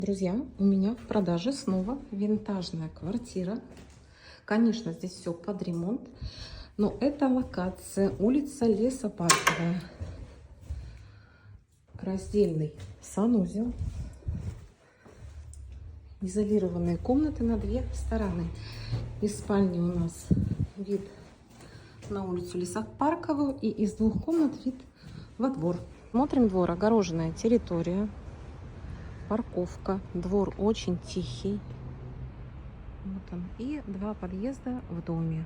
Друзья, у меня в продаже снова винтажная квартира. Конечно, здесь все под ремонт, но это локация улица Лесопарковая. Раздельный санузел. Изолированные комнаты на две стороны. Из спальни у нас вид на улицу Лесопарковую, и из двух комнат вид во двор. Смотрим двор, огороженная территория. Парковка, двор очень тихий. Вот он. И два подъезда в доме.